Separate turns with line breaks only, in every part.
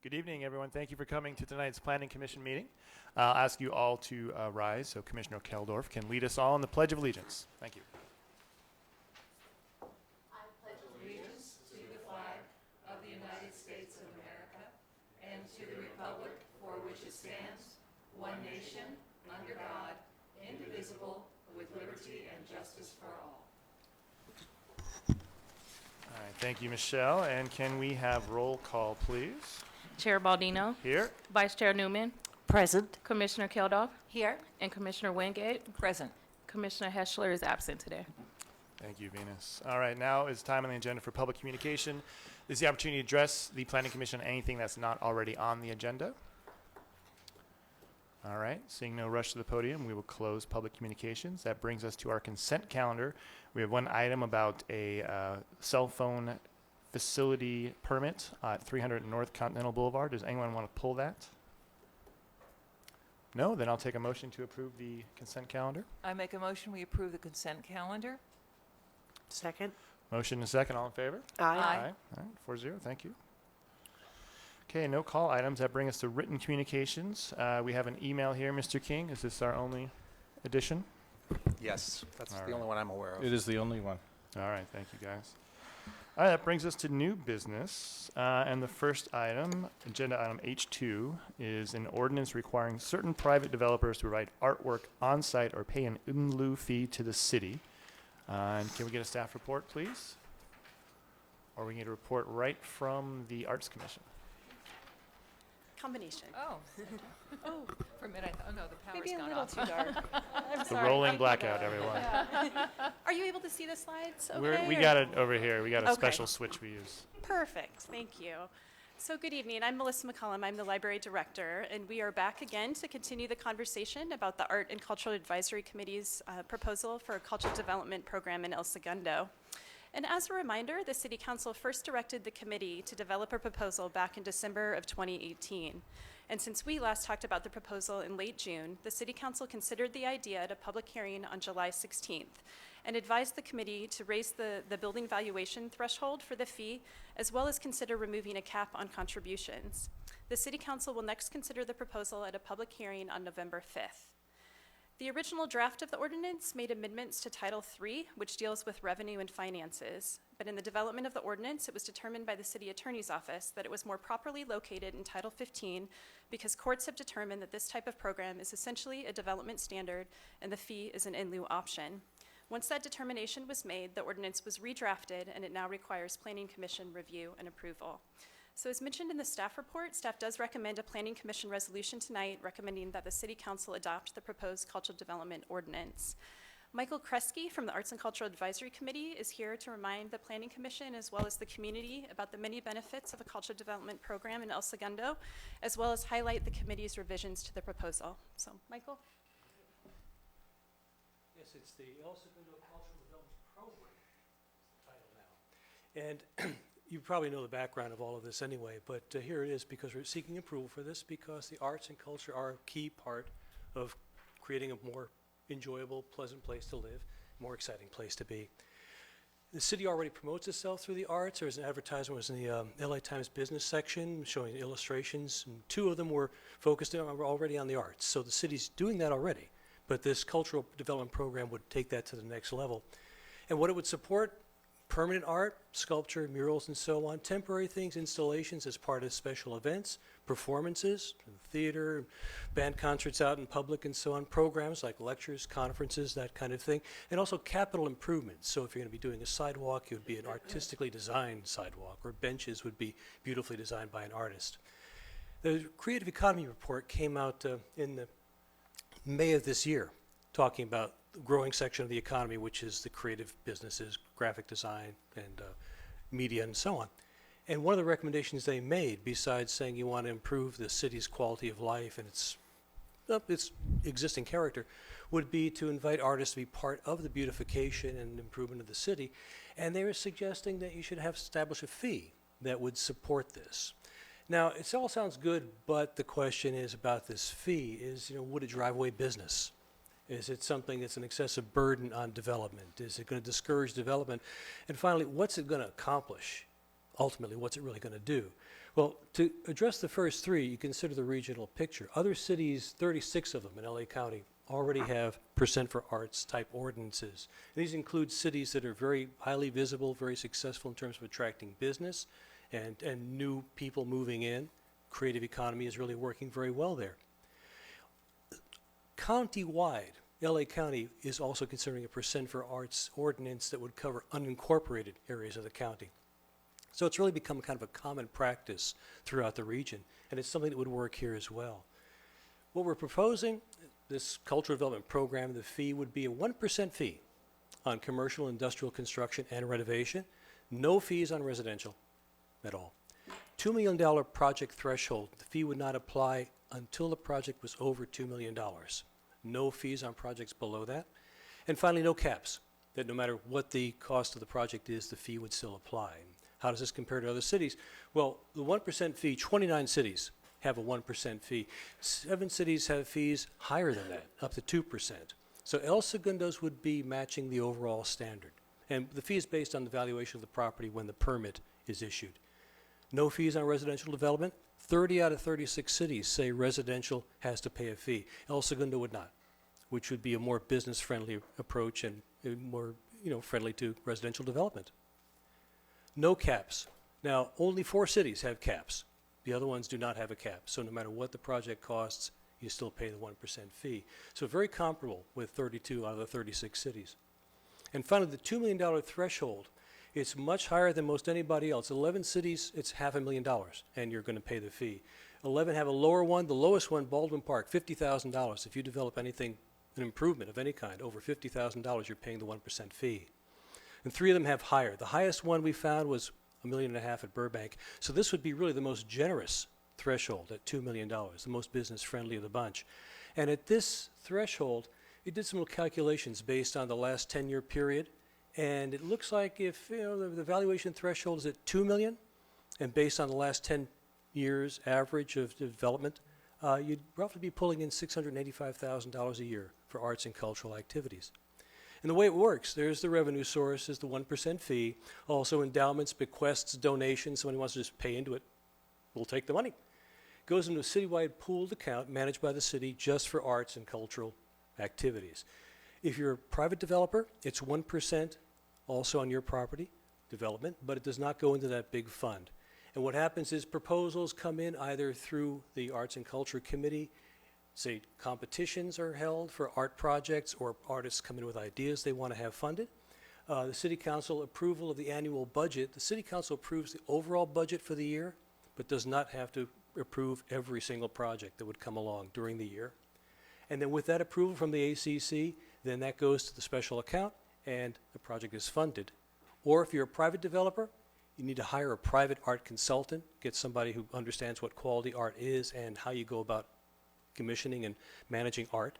Good evening, everyone. Thank you for coming to tonight's Planning Commission meeting. I'll ask you all to rise so Commissioner Keldorf can lead us all in the Pledge of Allegiance. Thank you.
I pledge allegiance to the flag of the United States of America and to the republic for which it stands, one nation, under God, indivisible, with liberty and justice for all.
All right, thank you, Michelle. And can we have roll call, please?
Chair Baldino.
Here.
Vice Chair Newman.
Present.
Commissioner Keldorf.
Here.
And Commissioner Wingate.
Present.
Commissioner Heschler is absent today.
Thank you, Venus. All right, now is time on the agenda for public communication. This is the opportunity to address the Planning Commission on anything that's not already on the agenda. All right, seeing no rush to the podium, we will close public communications. That brings us to our consent calendar. We have one item about a cell phone facility permit at 300 North Continental Boulevard. Does anyone want to pull that? No? Then I'll take a motion to approve the consent calendar.
I make a motion we approve the consent calendar.
Second.
Motion and second. All in favor?
Aye.
All right, 4-0. Thank you. Okay, no call items. That brings us to written communications. We have an email here, Mr. King. Is this our only addition?
Yes, that's
All
the
right.
only one I'm aware of.
It is the only one.
All right, thank you, guys. All right, that brings us to new business. And the first item, agenda item H2, is an ordinance requiring certain private developers to provide artwork on-site or pay an in lieu fee to the city. And can we get a staff report, please? Or we need a report right from the Arts Commission.
Combination.
Oh. Oh. For a minute I thought, oh no, the power's
Maybe a
gone
little
off.
too dark. I'm
The
sorry.
rolling blackout, everyone.
Are you able to see the slides? Okay.
We got it over here. We got a
Okay.
special switch we use.
Perfect. Thank you. So good evening. I'm Melissa McCollum. I'm the library director, and we are back again to continue the conversation about the Art and Cultural Advisory Committee's proposal for a cultural development program in El Segundo. And as a reminder, the City Council first directed the committee to develop a proposal back in December of 2018. And since we last talked about the proposal in late June, the City Council considered the idea at a public hearing on July 16th and advised the committee to raise the building valuation threshold for the fee, as well as consider removing a cap on contributions. The City Council will next consider the proposal at a public hearing on November 5th. The original draft of the ordinance made amendments to Title III, which deals with revenue and finances. But in the development of the ordinance, it was determined by the City Attorney's Office that it was more properly located in Title 15 because courts have determined that this type of program is essentially a development standard and the fee is an in lieu option. Once that determination was made, the ordinance was redrafted and it now requires Planning Commission review and approval. So as mentioned in the staff report, staff does recommend a Planning Commission resolution tonight recommending that the City Council adopt the proposed cultural development ordinance. Michael Kresge from the Arts and Cultural Advisory Committee is here to remind the Planning Commission as well as the community about the many benefits of a cultural development program in El Segundo, as well as highlight the committee's revisions to the proposal. So, Michael?
Yes, it's the El Segundo Cultural Development Program, is the title now. And you probably know the background of all of this anyway, but here it is because we're seeking approval for this because the arts and culture are a key part of creating a more enjoyable, pleasant place to live, more exciting place to be. The city already promotes itself through the arts. There's an advertisement was in the LA Times business section showing illustrations, and two of them were focused already on the arts. So the city's doing that already, but this cultural development program would take that to the next level. And what it would support: permanent art, sculpture, murals, and so on, temporary things, installations as part of special events, performances, theater, band concerts out in public and so on, programs like lectures, conferences, that kind of thing, and also capital improvements. So if you're going to be doing a sidewalk, it would be an artistically designed sidewalk, or benches would be beautifully designed by an artist. The Creative Economy Report came out in May of this year, talking about the growing section of the economy, which is the creative businesses, graphic design, and media, and so on. And one of the recommendations they made, besides saying you want to improve the city's quality of life and its existing character, would be to invite artists to be part of the beautification and improvement of the city. And they were suggesting that you should establish a fee that would support this. Now, it all sounds good, but the question is about this fee is, would it drive away business? Is it something that's an excessive burden on development? Is it going to discourage development? And finally, what's it going to accomplish? Ultimately, what's it really going to do? Well, to address the first three, you consider the regional picture. Other cities, 36 of them in LA County, already have percent for arts type ordinances. And these include cities that are very highly visible, very successful in terms of attracting business and new people moving in. Creative economy is really working very well there. County-wide, LA County is also considering a percent for arts ordinance that would cover unincorporated areas of the county. So it's really become kind of a common practice throughout the region, and it's something that would work here as well. What we're proposing, this cultural development program, the fee would be a 1% fee on commercial industrial construction and renovation, no fees on residential at all. $2 million project threshold, the fee would not apply until the project was over $2 million. No fees on projects below that. And finally, no caps, that no matter what the cost of the project is, the fee would still apply. How does this compare to other cities? Well, the 1% fee, 29 cities have a 1% fee. 7 cities have fees higher than that, up to 2%. So El Segundo's would be matching the overall standard. And the fee is based on the valuation of the property when the permit is issued. No fees on residential development. 30 out of 36 cities say residential has to pay a fee. El Segundo would not, which would be a more business-friendly approach and more, friendly to residential development. No caps. Now, only 4 cities have caps. The other ones do not have a cap. So no matter what the project costs, you still pay the 1% fee. So very comparable with 32 out of the 36 cities. And finally, the $2 million threshold, it's much higher than most anybody else. 11 cities, it's $500,000, and you're going to pay the fee. 11 have a lower one. The lowest one, Baldwin Park, $50,000. If you develop anything, an improvement of any kind, over $50,000, you're paying the 1% fee. And 3 of them have higher. The highest one we found was $1.5 million at Burbank. So this would be really the most generous threshold at $2 million, the most business-friendly of the bunch. And at this threshold, it did some little calculations based on the last 10-year period. And it looks like if the valuation threshold is at $2 million, and based on the last 10 years average of development, you'd roughly be pulling in $685,000 a year for arts and cultural activities. And the way it works, there's the revenue source, is the 1% fee. Also endowments, bequests, donations. Somebody wants to just pay into it, we'll take the money. Goes into a citywide pooled account managed by the city just for arts and cultural activities. If you're a private developer, it's 1% also on your property development, but it does not go into that big fund. And what happens is proposals come in either through the Arts and Culture Committee, say competitions are held for art projects, or artists come in with ideas they want to have funded. The City Council approval of the annual budget. The City Council approves the overall budget for the year, but does not have to approve every single project that would come along during the year. And then with that approval from the ACC, then that goes to the special account and the project is funded. Or if you're a private developer, you need to hire a private art consultant, get somebody who understands what quality art is and how you go about commissioning and managing art.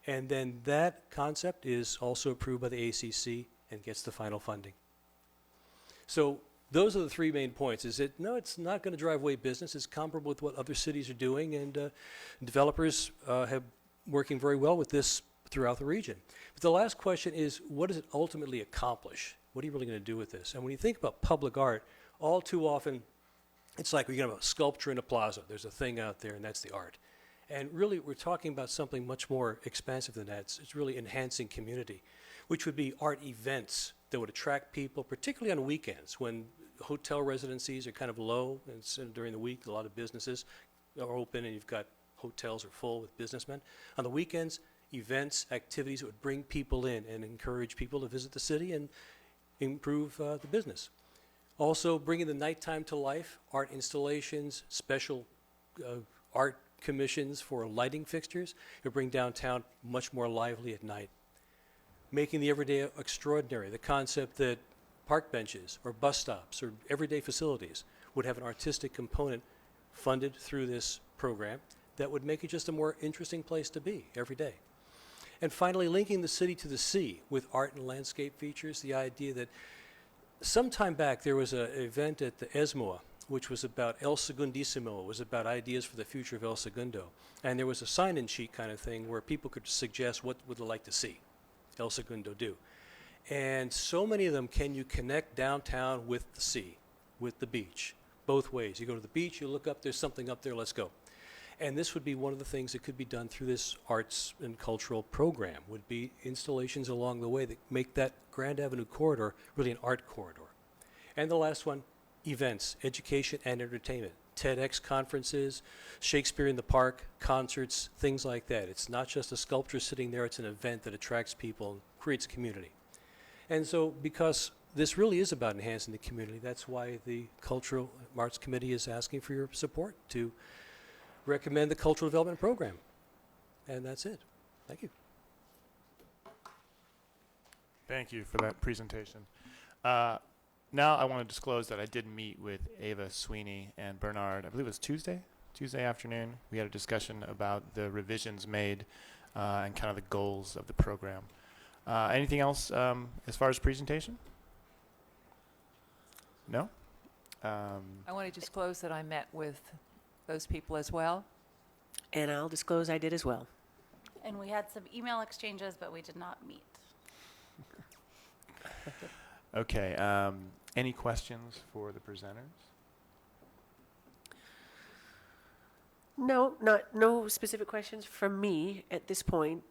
And then that concept is also approved by the ACC and gets the final funding. So those are the 3 main points. No, it's not going to drive away business. It's comparable with what other cities are doing, and developers have working very well with this throughout the region. But the last question is, what does it ultimately accomplish? What are you really going to do with this? And when you think about public art, all too often, it's like we have a sculpture in a plaza. There's a thing out there, and that's the art. And really, we're talking about something much more expansive than that. It's really enhancing community, which would be art events that would attract people, particularly on weekends when hotel residencies are kind of low, and so during the week, a lot of businesses are open, and you've got hotels are full with businessmen. On the weekends, events, activities that would bring people in and encourage people to visit the city and improve the business. Also, bringing the nighttime to life, art installations, special art commissions for lighting fixtures. It'll bring downtown much more lively at night. Making the everyday extraordinary, the concept that park benches or bus stops or everyday facilities would have an artistic component funded through this program that would make it just a more interesting place to be every day. And finally, linking the city to the sea with art and landscape features, the idea that some time back there was an event at the ESMOA, which was about El Segundísimo. It was about ideas for the future of El Segundo. And there was a sign-in sheet kind of thing where people could suggest what would they like to see El Segundo do. And so many of them, can you connect downtown with the sea, with the beach, both ways. You go to the beach, you look up, there's something up there, let's go. And this would be one of the things that could be done through this arts and cultural program, would be installations along the way that make that Grand Avenue corridor really an art corridor. And the last one, events, education and entertainment. TEDx conferences, Shakespeare in the Park, concerts, things like that. It's not just a sculpture sitting there, it's an event that attracts people and creates community. And so because this really is about enhancing the community, that's why the Cultural Arts Committee is asking for your support to recommend the Cultural Development Program. And that's it. Thank you.
Thank you for that presentation. Now I want to disclose that I did meet with Ava Sweeney and Bernard, I believe it was Tuesday afternoon. We had a discussion about the revisions made and kind of the goals of the program. Anything else as far as presentation? No?
I want to disclose that I met with those people as well.
And I'll disclose I did as well.
And we had some email exchanges, but we did not meet.
Okay. Any questions for the presenters?
No specific questions from me at this point.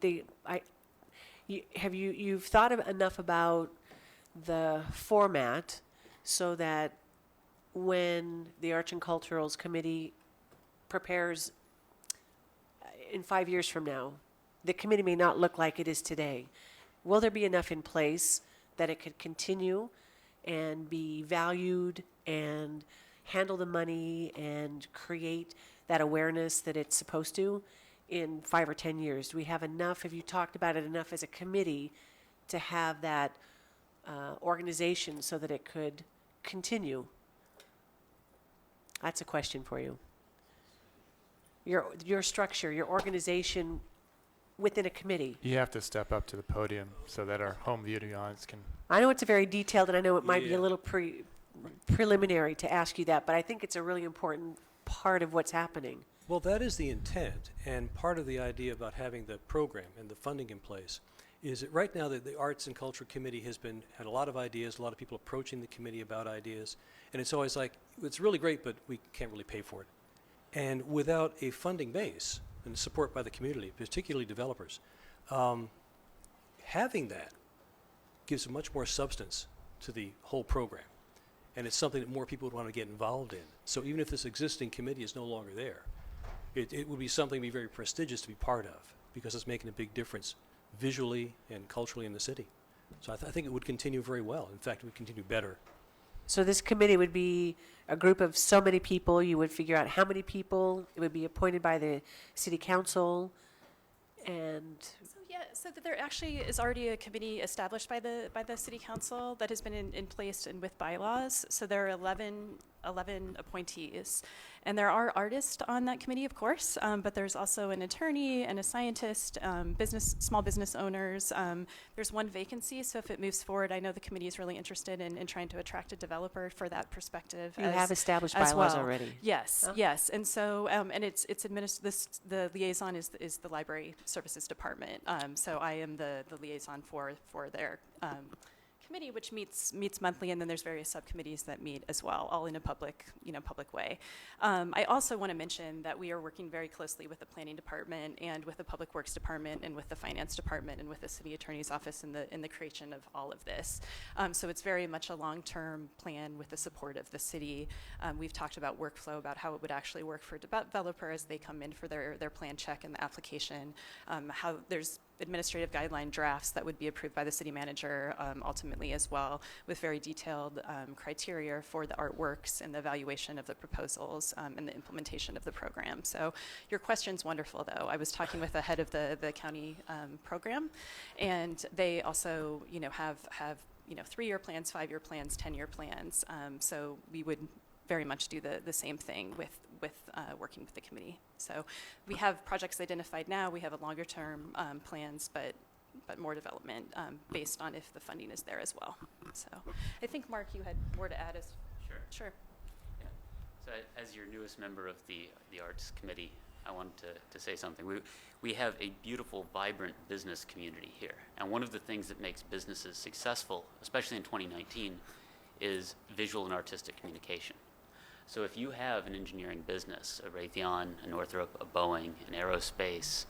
You've thought enough about the format so that when the Arts and Culturals Committee prepares in 5 years from now, the committee may not look like it is today. Will there be enough in place that it could continue and be valued and handle the money and create that awareness that it's supposed to in 5 or 10 years? Do we have enough? Have you talked about it enough as a committee to have that organization so that it could continue? That's a question for you. Your structure, your organization within a committee.
You have to step up to the podium so that our home viewing audience can.
I know it's a very detailed, and I know it might be
Yeah.
a little preliminary to ask you that, but I think it's a really important part of what's happening.
Well, that is the intent, and part of the idea about having the program and the funding in place is that right now the Arts and Culture Committee had a lot of ideas, a lot of people approaching the committee about ideas, and it's always like, it's really great, but we can't really pay for it. And without a funding base and support by the community, particularly developers, having that gives much more substance to the whole program. And it's something that more people would want to get involved in. So even if this existing committee is no longer there, it would be something to be very prestigious to be part of, because it's making a big difference visually and culturally in the city. So I think it would continue very well. In fact, it would continue better.
So this committee would be a group of so many people. You would figure out how many people. It would be appointed by the city council. And
So that there actually is already a committee established by the city council that has been in place and with bylaws. So there are 11 appointees. And there are artists on that committee, of course, but there's also an attorney and a scientist, small business owners. There's one vacancy, so if it moves forward, I know the committee is really interested in trying to attract a developer for that perspective.
you have established
as
bylaws
well.
already.
Yes,
Oh.
yes, and so and it's the liaison is the library services department. So I am the liaison for their committee, which meets monthly, and then there's various subcommittees that meet as well, all in a public way. I also want to mention that we are working very closely with the planning department and with the public works department and with the finance department and with the city attorney's office in the creation of all of this. So it's very much a long-term plan with the support of the city. We've talked about workflow, about how it would actually work for developer as they come in for their plan check and the application, how there's administrative guideline drafts that would be approved by the city manager ultimately as well, with very detailed criteria for the artworks and the evaluation of the proposals and the implementation of the program. So your question's wonderful, though. I was talking with the head of the county program, and they also have 3-year plans, 5-year plans, 10-year plans. So we would very much do the same thing with working with the committee. So we have projects identified now. We have a longer term plans, but more development based on if the funding is there as well. So I think, Mark, you had more to add. Sure.
Yeah. So as your newest member of the Arts Committee, I wanted to say something. We have a beautiful, vibrant business community here. And one of the things that makes businesses successful, especially in 2019, is visual and artistic communication. So if you have an engineering business, a Raytheon, a Northrop, a Boeing, an aerospace,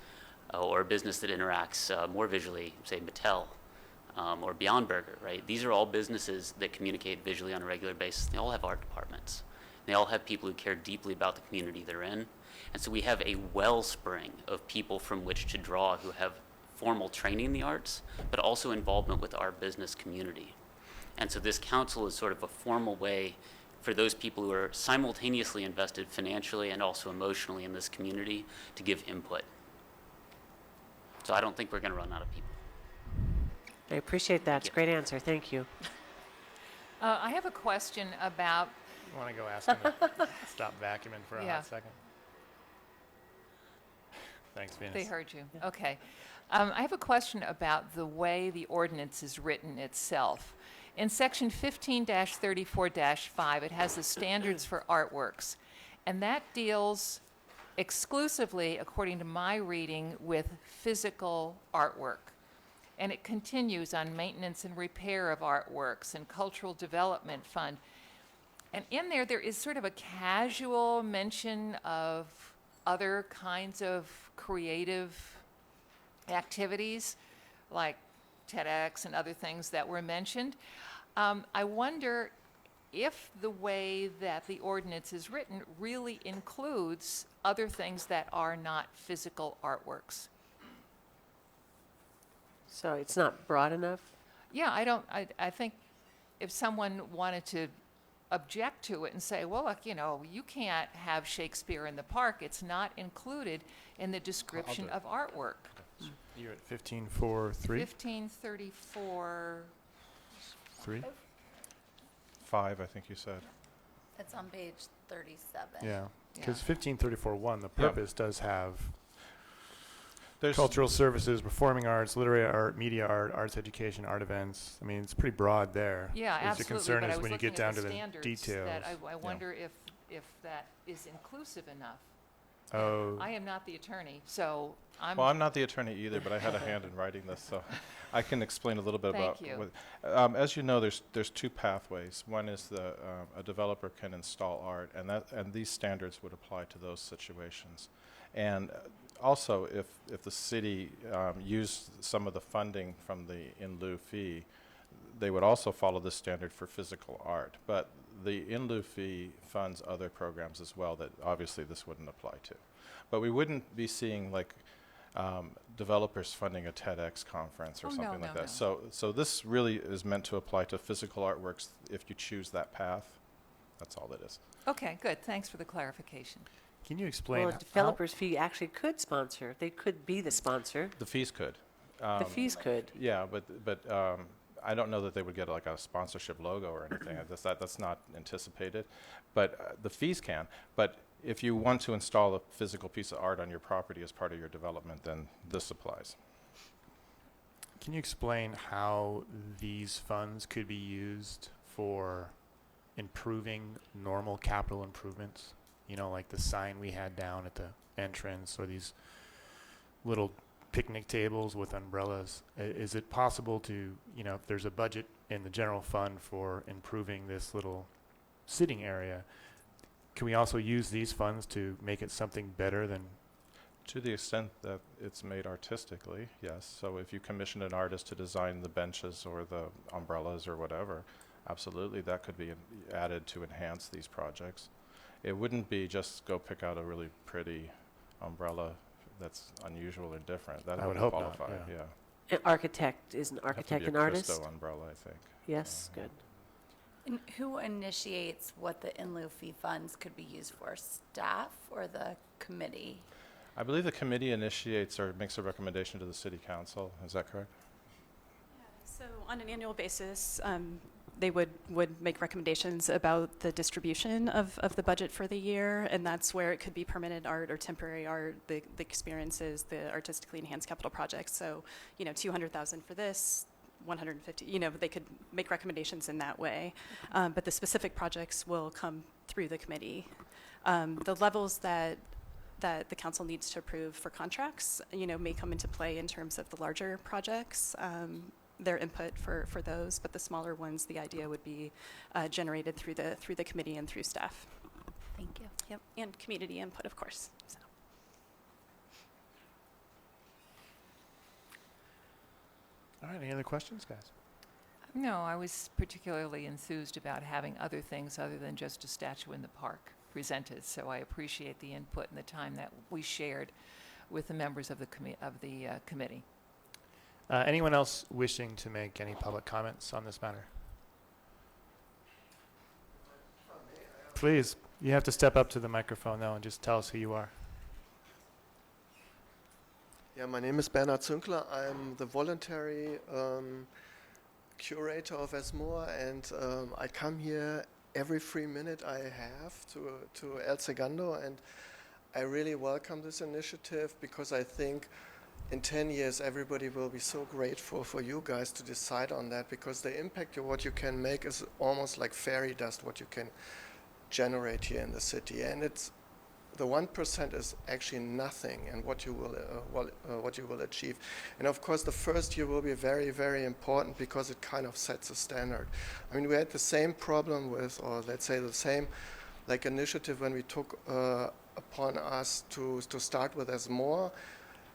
or a business that interacts more visually, say Mattel, or Beyond Burger, right? These are all businesses that communicate visually on a regular basis. They all have art departments. They all have people who care deeply about the community they're in. And so we have a wellspring of people from which to draw who have formal training in the arts, but also involvement with our business community. And so this council is sort of a formal way for those people who are simultaneously invested financially and also emotionally in this community to give input. So I don't think we're going to run out of people.
I appreciate that. It's a great answer. Thank you.
I have a question about,
You want to go ask him to stop vacuuming for a
Yeah.
hot second? Thanks, Venus.
they heard you, okay. I have a question about the way the ordinance is written itself. In section 15-34-5, it has the standards for artworks, and that deals exclusively, according to my reading, with physical artwork. And it continues on maintenance and repair of artworks and cultural development fund. And in there, there is sort of a casual mention of other kinds of creative activities, like TEDx and other things that were mentioned. I wonder if the way that the ordinance is written really includes other things that are not physical artworks.
So it's not broad enough?
Yeah, I think if someone wanted to object to it and say, well, look, you can't have Shakespeare in the park, it's not included in the description of artwork.
You're at 15.4.3?
1534,
3?
5, I think you said.
It's on page 37.
Yeah. Because
Yeah.
1534.1, the
Yeah.
purpose does have
There's
cultural services, performing arts, literary art, media art, arts education, art events. I mean, it's pretty broad there.
yeah,
The
absolutely,
concern
but I
is
was
when you
looking
get down
at
to
the
the
standards
details.
that I wonder if that is inclusive enough.
Oh,
I am not the attorney, so I'm.
Well, I'm not the attorney either, but I had a hand in writing this, so I can explain a little bit
Thank
about.
you.
As you know, there's two pathways. One is a developer can install art, and these standards would apply to those situations. And also, if the city used some of the funding from the in lieu fee, they would also follow this standard for physical art. But the in lieu fee funds other programs as well that obviously this wouldn't apply to. But we wouldn't be seeing like developers funding a TEDx conference or
Oh, no,
something like
no,
that.
no.
So this really is meant to apply to physical artworks if you choose that path. That's all it is.
Okay, good, thanks for the clarification.
can you explain
Well, a developer's fee actually could sponsor. They could be the sponsor.
The fees could.
The fees could.
Yeah, but I don't know that they would get like a sponsorship logo or anything. That's not anticipated. But the fees can. But if you want to install a physical piece of art on your property as part of your development, then this applies.
Can you explain how these funds could be used for improving normal capital improvements? Like the sign we had down at the entrance, or these little picnic tables with umbrellas. Is it possible to, if there's a budget in the general fund for improving this little sitting area, can we also use these funds to make it something better than?
To the extent that it's made artistically, yes. So if you commission an artist to design the benches or the umbrellas or whatever, absolutely that could be added to enhance these projects. It wouldn't be just go pick out a really pretty umbrella that's unusual or different. That
I would
wouldn't
hope not,
qualify,
yeah.
yeah.
An architect is an
Have to
architect
be
an
a
artist?
Christo umbrella, I think.
Yes, good.
And who initiates what the in lieu fee funds could be used for? Staff or the committee?
I believe the committee initiates or makes a recommendation to the city council. Is that correct?
So on an annual basis, they would make recommendations about the distribution of the budget for the year, and that's where it could be permanent art or temporary art, the experiences, the artistically enhanced capital projects. So, 200,000 for this, 150, they could make recommendations in that way. But the specific projects will come through the committee. The levels that the council needs to approve for contracts, may come into play in terms of the larger projects, their input for those, but the smaller ones, the idea would be generated through the committee and through staff.
Thank you.
Yep, and community input, of course. So.
All right, any other questions, guys?
No, I was particularly enthused about having other things other than just a statue in the park presented, so I appreciate the input and the time that we shared with the members of the committee.
Anyone else wishing to make any public comments on this matter? Please, you have to step up to the microphone though and just tell us who you are.
Yeah, my name is Bernhard Zünkler. I'm the voluntary curator of ESMOA, and I come here every free minute I have to El Segundo, and I really welcome this initiative because I think in 10 years everybody will be so grateful for you guys to decide on that, because the impact of what you can make is almost like fairy dust what you can generate here in the city, and it's the 1% is actually nothing, and what you will achieve. And of course, the first year will be very, very important because it kind of sets a standard. I mean, we had the same problem with, or let's say the same, like initiative when we took upon us to start with ESMOA,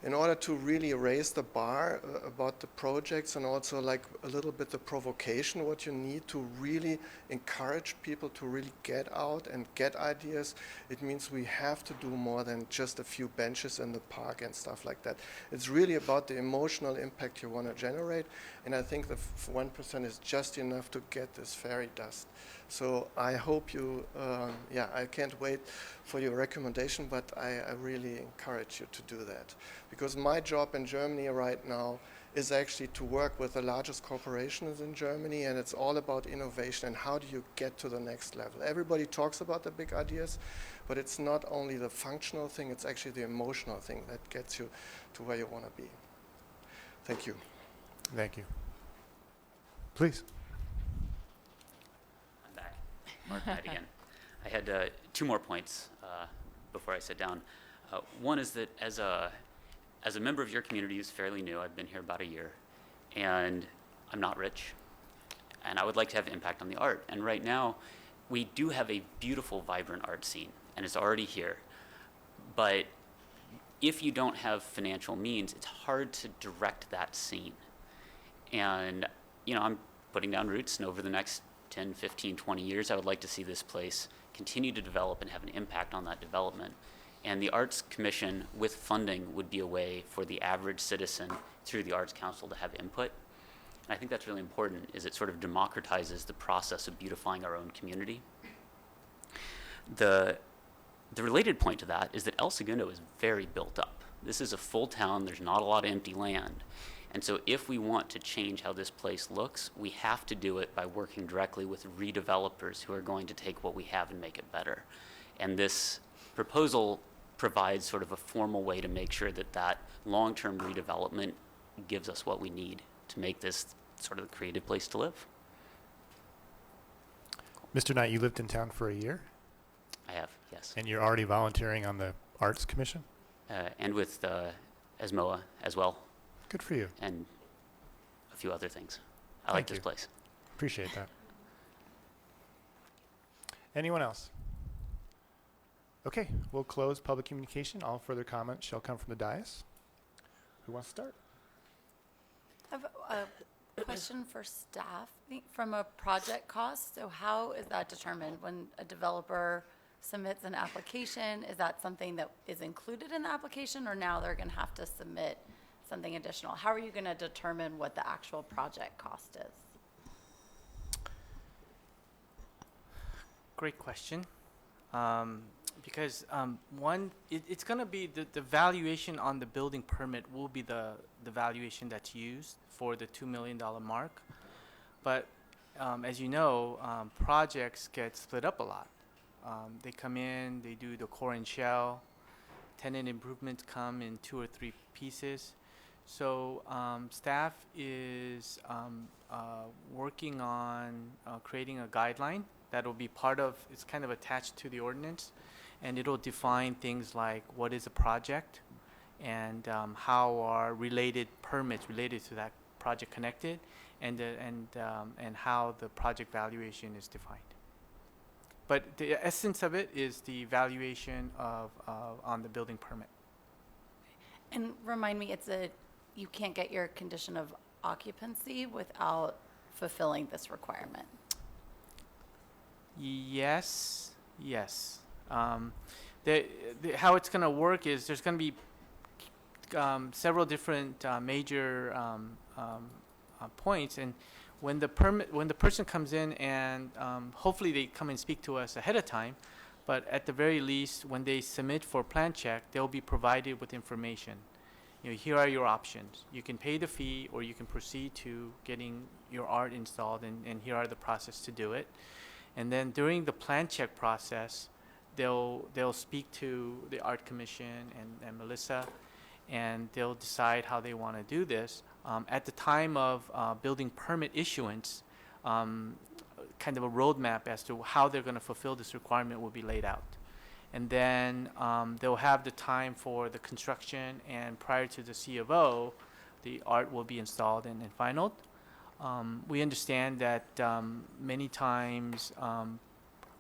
in order to really raise the bar about the projects, and also like a little bit the provocation, what you need to really encourage people to really get out and get ideas. It means we have to do more than just a few benches in the park and stuff like that. It's really about the emotional impact you want to generate, and I think the 1% is just enough to get this fairy dust. So I hope you, I can't wait for your recommendation, but I really encourage you to do that. Because my job in Germany right now is actually to work with the largest corporations in Germany, and it's all about innovation and how do you get to the next level. Everybody talks about the big ideas, but it's not only the functional thing, it's actually the emotional thing that gets you to where you want to be. Thank you.
Thank you. Please.
Mark Knight again. I had 2 more points before I sit down. One is that as a member of your community who's fairly new, I've been here about a year, and I'm not rich, and I would like to have impact on the art. And right now, we do have a beautiful, vibrant art scene, and it's already here. But if you don't have financial means, it's hard to direct that scene. And, I'm putting down roots, and over the next 10, 15, 20 years, I would like to see this place continue to develop and have an impact on that development. And the Arts Commission with funding would be a way for the average citizen through the Arts Council to have input. And I think that's really important, is it sort of democratizes the process of beautifying our own community. The related point to that is that El Segundo is very built up. This is a full town, there's not a lot of empty land. And so if we want to change how this place looks, we have to do it by working directly with redevelopers who are going to take what we have and make it better. And this proposal provides sort of a formal way to make sure that that long-term redevelopment gives us what we need to make this sort of a creative place to live.
Mr. Knight, you lived in town for a year?
I have, yes.
And you're already volunteering on the Arts Commission?
And with ESMOA as well.
Good for you.
And a few other things. I like this place.
Appreciate that. Anyone else? Okay, we'll close public communication. All further comments shall come from the dais. Who wants to start?
I have a question for staff. From a project cost, so how is that determined when a developer submits an application? Is that something that is included in the application, or now they're going to have to submit something additional? How are you going to determine what the actual project cost is?
Great question. Because it's going to be the valuation on the building permit will be the valuation that's used for the $2 million mark. But as you know, projects get split up a lot. They come in, they do the core and shell. Tenant improvements come in 2 or 3 pieces. So staff is working on creating a guideline that will be part of, it's kind of attached to the ordinance, and it'll define things like what is a project and how are related permits related to that project connected, and how the project valuation is defined. But the essence of it is the valuation of, on the building permit.
And remind me, you can't get your condition of occupancy without fulfilling this requirement.
Yes, yes. How it's going to work is there's going to be several different major points, and when the person comes in, and hopefully they come and speak to us ahead of time, but at the very least, when they submit for plan check, they'll be provided with information. You know, here are your options. You can pay the fee, or you can proceed to getting your art installed, and here are the process to do it. And then during the plan check process, they'll speak to the art commission and Melissa, and they'll decide how they want to do this. At the time of building permit issuance, kind of a roadmap as to how they're going to fulfill this requirement will be laid out. And then they'll have the time for the construction, and prior to the C of O, the art will be installed and finalized. We understand that many times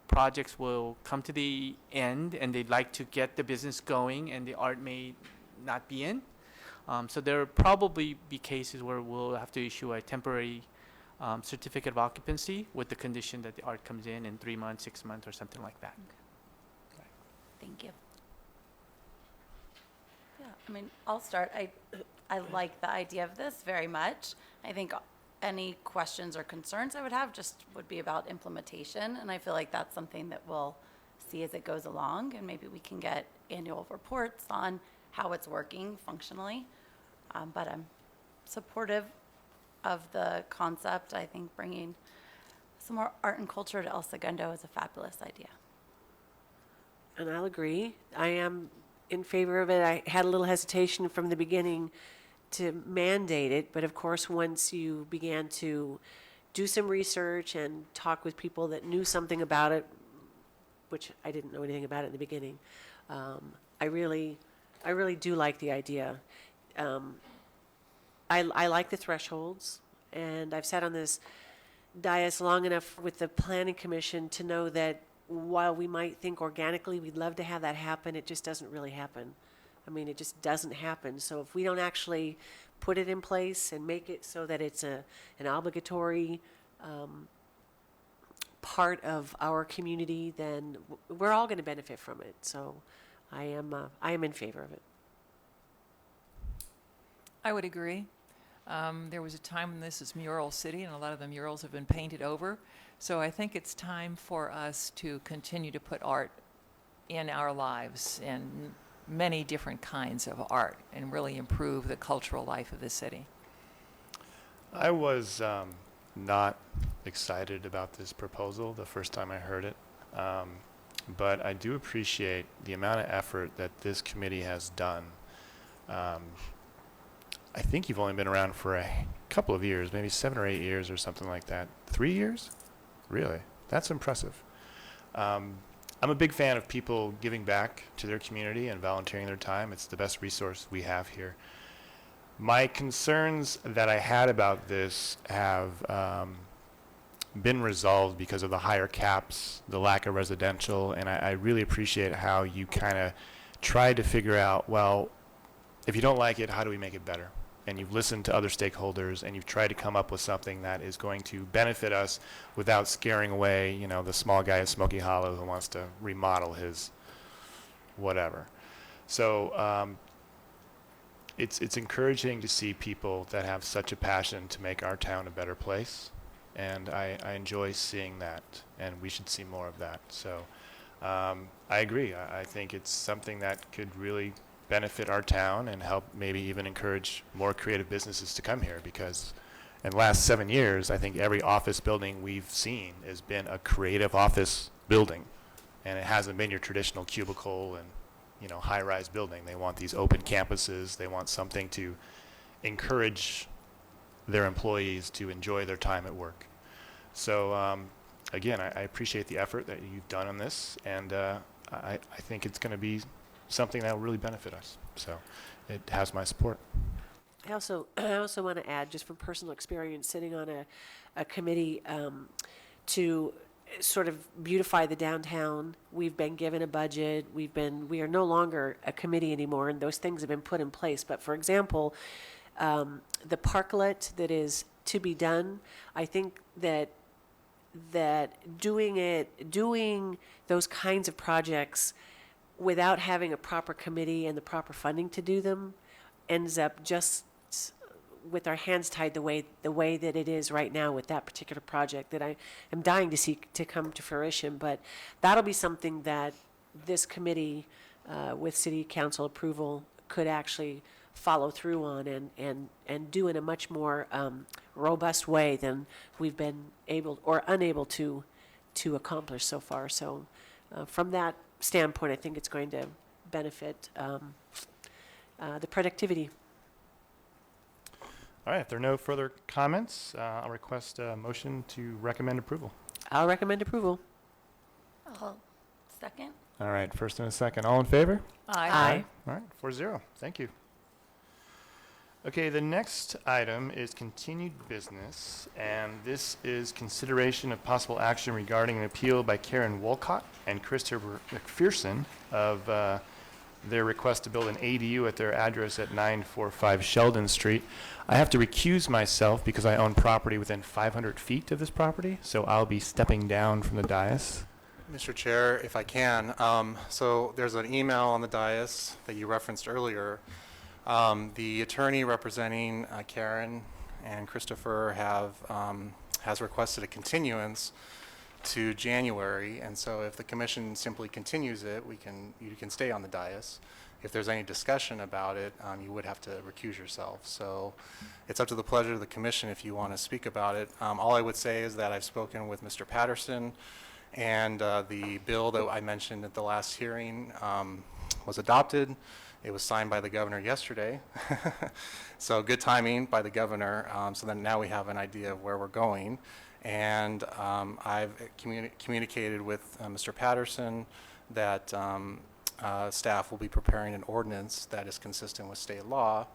projects will come to the end and they'd like to get the business going, and the art may not be in. So there will probably be cases where we'll have to issue a temporary certificate of occupancy with the condition that the art comes in 3 months, 6 months, or something like that.
Thank you. Yeah, I mean, I'll start. I like the idea of this very much. I think any questions or concerns I would have just would be about implementation, and I feel like that's something that we'll see as it goes along, and maybe we can get annual reports on how it's working functionally. But I'm supportive of the concept. I think bringing some more art and culture to El Segundo is a fabulous idea.
And I'll agree. I am in favor of it. I had a little hesitation from the beginning to mandate it, but of course, once you began to do some research and talk with people that knew something about it, which I didn't know anything about it in the beginning, I really do like the idea. I like the thresholds, and I've sat on this dais long enough with the Planning Commission to know that while we might think organically we'd love to have that happen, it just doesn't really happen. I mean, it just doesn't happen. So if we don't actually put it in place and make it so that it's an obligatory part of our community, then we're all going to benefit from it. So I am in favor of it.
I would agree. There was a time when this is Mural City, and a lot of the murals have been painted over. So I think it's time for us to continue to put art in our lives, and many different kinds of art, and really improve the cultural life of the city.
I was not excited about this proposal the first time I heard it, but I do appreciate the amount of effort that this committee has done. I think you've only been around for a couple of years, maybe 7 or 8 years or something like that. 3 years? Really? That's impressive. I'm a big fan of people giving back to their community and volunteering their time. It's the best resource we have here. My concerns that I had about this have been resolved because of the higher caps, the lack of residential, and I really appreciate how you kind of tried to figure out, well, if you don't like it, how do we make it better? And you've listened to other stakeholders, and you've tried to come up with something that is going to benefit us without scaring away, you know, the small guy at Smoky Hollow who wants to remodel his whatever. So it's encouraging to see people that have such a passion to make our town a better place, and I enjoy seeing that, and we should see more of that. So I agree. I think it's something that could really benefit our town and help maybe even encourage more creative businesses to come here, because in the last 7 years, I think every office building we've seen has been a creative office building, and it hasn't been your traditional cubicle and, you know, high-rise building. They want these open campuses. They want something to encourage their employees to enjoy their time at work. So again, I appreciate the effort that you've done on this, and I think it's going to be something that will really benefit us. So it has my support.
I also want to add, just from personal experience, sitting on a committee, to sort of beautify the downtown. We've been given a budget. We are no longer a committee anymore, and those things have been put in place. But for example, the parklet that is to be done, I think that doing those kinds of projects without having a proper committee and the proper funding to do them ends up just with our hands tied the way that it is right now with that particular project that I am dying to see to come to fruition. But that'll be something that this committee, with city council approval, could actually follow through on and do in a much more robust way than we've been able or unable to accomplish so far. So from that standpoint, I think it's going to benefit the productivity.
All right, if there are no further comments, I'll request a motion to recommend approval.
I'll recommend approval.
I'll second.
All right, first and a second. All in favor?
Aye.
All right, 4-0. Thank you. Okay, the next item is continued business, and this is consideration of possible action regarding an appeal by Karen Wolcott and Christopher McPherson of their request to build an ADU at their address at 945 Sheldon Street. I have to recuse myself because I own property within 500 feet of this property, so I'll be stepping down from the dais.
Mr. Chair, if I can, so there's an email on the dais that you referenced earlier. The attorney representing Karen and Christopher has requested a continuance to January, and so if the commission simply continues it, you can stay on the dais. If there's any discussion about it, you would have to recuse yourself. So it's up to the pleasure of the commission if you want to speak about it. All I would say is that I've spoken with Mr. Patterson, and the bill that I mentioned at the last hearing was adopted. It was signed by the governor yesterday. So good timing by the governor. So then now we have an idea of where we're going. And I've communicated with Mr. Patterson that staff will be preparing an ordinance that is consistent with state law,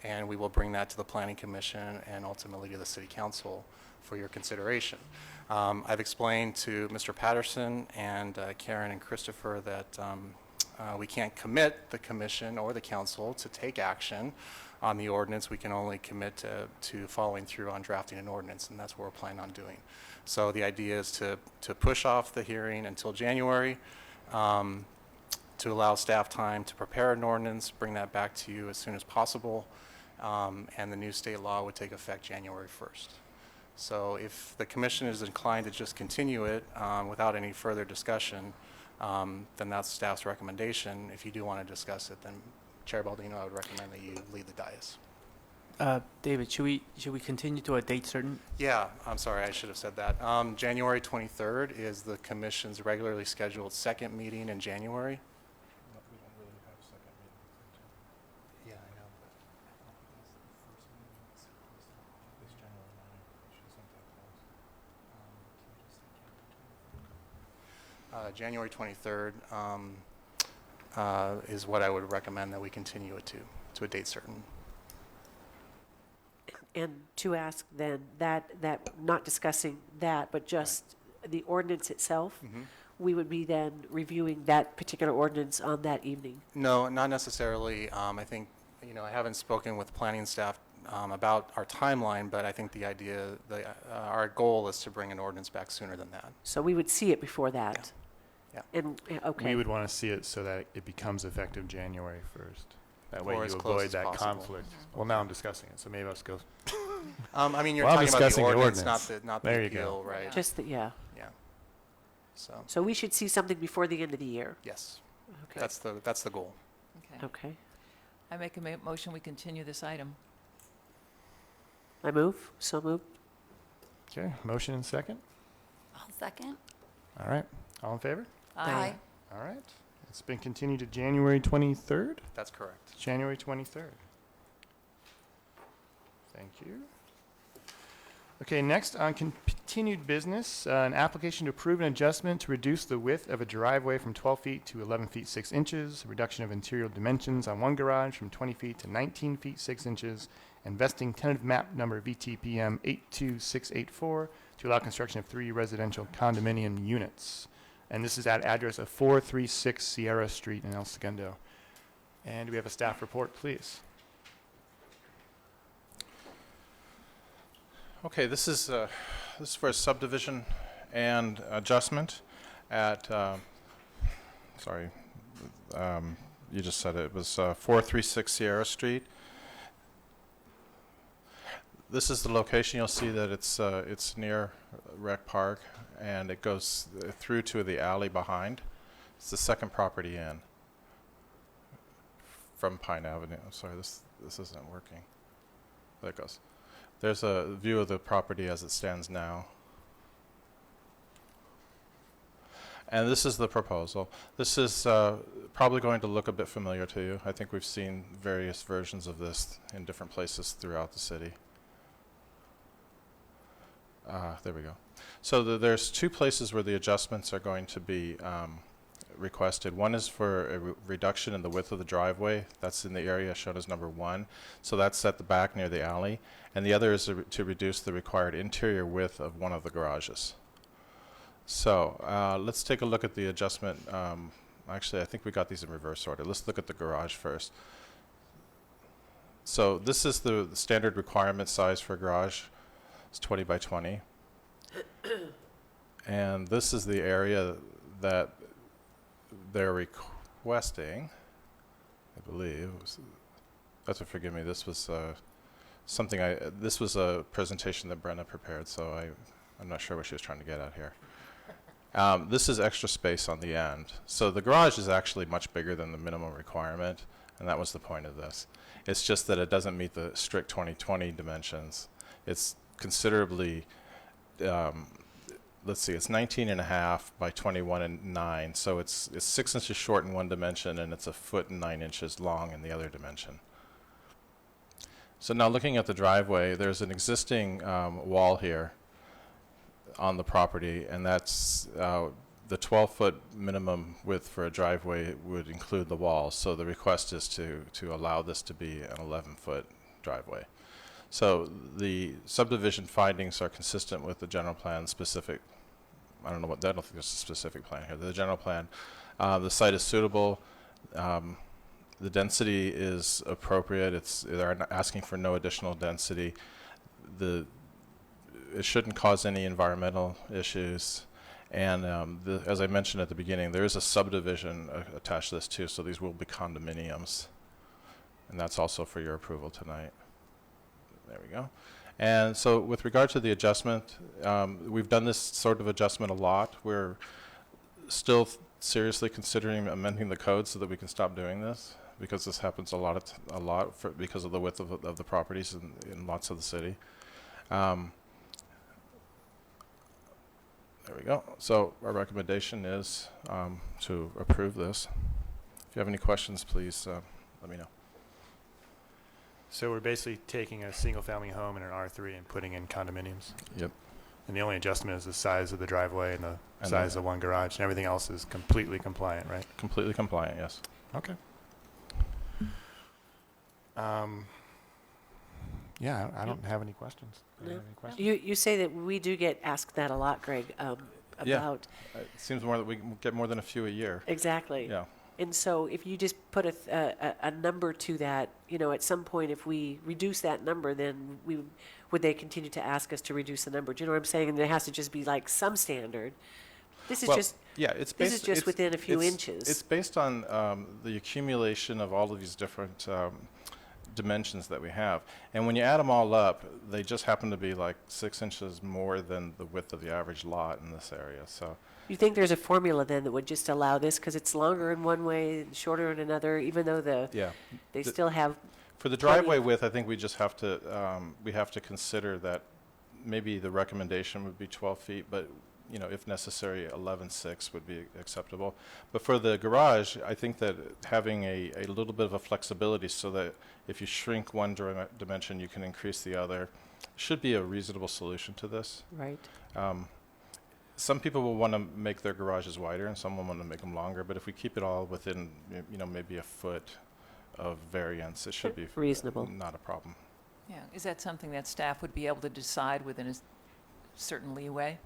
and we will bring that to the Planning Commission and ultimately to the City Council for your consideration. I've explained to Mr. Patterson and Karen and Christopher that we can't commit the commission or the council to take action on the ordinance. We can only commit to following through on drafting an ordinance, and that's what we're planning on doing. So the idea is to push off the hearing until January, to allow staff time to prepare an ordinance, bring that back to you as soon as possible, and the new state law would take effect January 1st. So if the commission is inclined to just continue it without any further discussion, then that's staff's recommendation. If you do want to discuss it, then Chair Baldino, I would recommend that you lead the dais.
David, should we continue to a date certain?
Yeah, I'm sorry, I should have said that. January 23rd is the commission's regularly scheduled second meeting in January.
We don't really have a second meeting.
Yeah, I know.
It's January 9th, which isn't that close.
January 23rd is what I would recommend that we continue it to a date certain.
And to ask then that not discussing that, but just the ordinance itself, we would be then reviewing that particular ordinance on that evening.
No, not necessarily. I think, I haven't spoken with planning staff about our timeline, but I think the idea, our goal is to bring an ordinance back sooner than that.
So we would see it before that.
Yeah.
And, okay.
We would want to see it so that it becomes effective January 1st. That way
Or
you
as close
avoid
as
that
possible.
conflict. Well, now I'm discussing it, so maybe I'll just go.
I mean, you're
Well, I'm
talking about the
discussing the
ordinance,
ordinance.
not
There
the
you go.
appeal, right?
Just the, yeah.
Yeah. So,
So we should see something before the end of the year.
yes,
Okay.
that's the goal.
Okay.
Okay.
I make a motion we continue this item.
I move. So moved.
Okay, motion and second.
I'll second.
All right, all in favor?
Aye.
All right, it's been continued to January 23rd.
That's correct.
January 23rd. Thank you. Okay, next on continued business, an application to approve an adjustment to reduce the width of a driveway from 12 feet to 11 feet 6 inches, reduction of interior dimensions on one garage from 20 feet to 19 feet 6 inches, and vesting tentative map number VTPM 82684 to allow construction of 3 residential condominium units. And this is at address of 436 Sierra Street in El Segundo. And do we have a staff report, please?
Okay, this is for a subdivision and adjustment at, sorry, you just said it was 436 Sierra Street. This is the location. You'll see that it's near Rec Park, and it goes through to the alley behind. It's the second property in from Pine Avenue. I'm sorry, this isn't working. There it goes. There's a view of the property as it stands now. And this is the proposal. This is probably going to look a bit familiar to you. I think we've seen various versions of this in different places throughout the city. There we go. So there's 2 places where the adjustments are going to be requested. One is for a reduction in the width of the driveway. That's in the area shown as number 1. So that's at the back near the alley. And the other is to reduce the required interior width of one of the garages. So let's take a look at the adjustment. Actually, I think we got these in reverse order. Let's look at the garage first. So this is the standard requirement size for a garage. It's 20 by 20. And this is the area that they're requesting, I believe. That's what, forgive me, this was this was a presentation that Brenna prepared, so I'm not sure what she was trying to get at here. This is extra space on the end. So the garage is actually much bigger than the minimum requirement, and that was the point of this. It's just that it doesn't meet the strict 2020 dimensions. It's considerably, let's see, it's 19.5 by 21.9, so it's 6 inches short in one dimension, and it's 1 foot and 9 inches long in the other dimension. So now looking at the driveway, there's an existing wall here on the property, and that's the 12-foot minimum width for a driveway would include the wall. So the request is to allow this to be an 11-foot driveway. So the subdivision findings are consistent with the general plan specific. I don't think there's a specific plan here. The general plan. The site is suitable. The density is appropriate. They're asking for no additional density. It shouldn't cause any environmental issues. And as I mentioned at the beginning, there is a subdivision attached to this too, so these will be condominiums. And that's also for your approval tonight. There we go. And so with regard to the adjustment, we've done this sort of adjustment a lot. We're still seriously considering amending the code so that we can stop doing this, because this happens a lot because of the width of the properties in lots of the city. There we go. So our recommendation is to approve this. If you have any questions, please let me know.
So we're basically taking a single-family home in an R3 and putting in condominiums?
Yep.
And the only adjustment is the size of the driveway and the
And
size
the-
of one garage, and everything else is completely compliant, right?
Completely compliant, yes.
Okay. Yeah, I don't have any questions. Do you
No.
have any questions?
You say that we do get asked that a lot, Greg,
Yeah.
about,
It seems more that we get more than a few a year.
exactly.
Yeah.
And so if you just put a number to that, at some point, if we reduce that number, then would they continue to ask us to reduce the number? Do you know what I'm saying? And there has to just be like some standard. This is
Well,
just,
yeah, it's
this
based,
is just
it's-
within a few
it's-
inches.
It's based on the accumulation of all of these different dimensions that we have. And when you add them all up, they just happen to be like 6 inches more than the width of the average lot in this area. So
You think there's a formula then that would just allow this, because it's longer in one way and shorter in another, even though
yeah.
they
The-
still have,
For the
plenty
driveway
of-
width, I think we just have to consider that maybe the recommendation would be 12 feet, but if necessary, 11.6 would be acceptable. But for the garage, I think that having a little bit of a flexibility so that if you shrink one dimension, you can increase the other, should be a reasonable solution to this.
right?
Some people will want to make their garages wider, and some will want to make them longer. But if we keep it all within, maybe a foot of variance, it should be
Reasonable.
not a problem.
Yeah, is that something that staff would be able to decide within certain leeway?